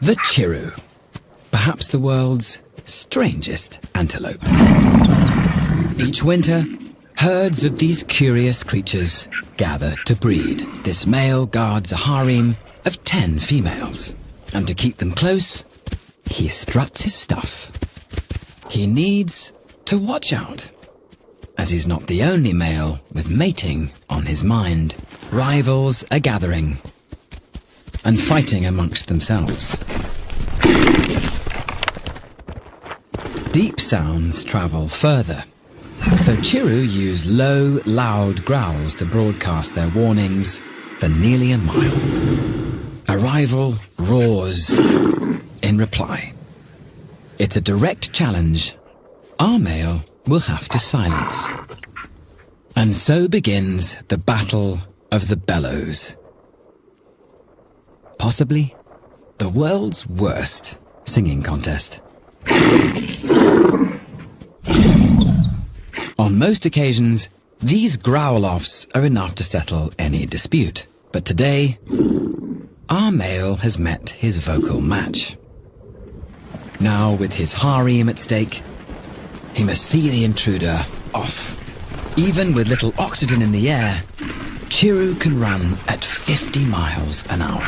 The Chiru, perhaps the world's strangest antelope. Each winter, herds of these curious creatures gather to breed. This male guards a harem of 10 females, and to keep them close, he struts his stuff. He needs to watch out, as he's not the only male with mating on his mind. Rivals are gathering and fighting amongst themselves. Deep sounds travel further, so Chiru use low, loud growls to broadcast their warnings for nearly a mile. A rival roars in reply. It's a direct challenge our male will have to silence. And so begins the Battle of the Bellows. Possibly the world's worst singing contest. On most occasions, these growl-offs are enough to settle any dispute. But today, our male has met his vocal match. Now, with his harem at stake, he must see the intruder off. Even with little oxygen in the air, Chiru can run at 50 miles an hour.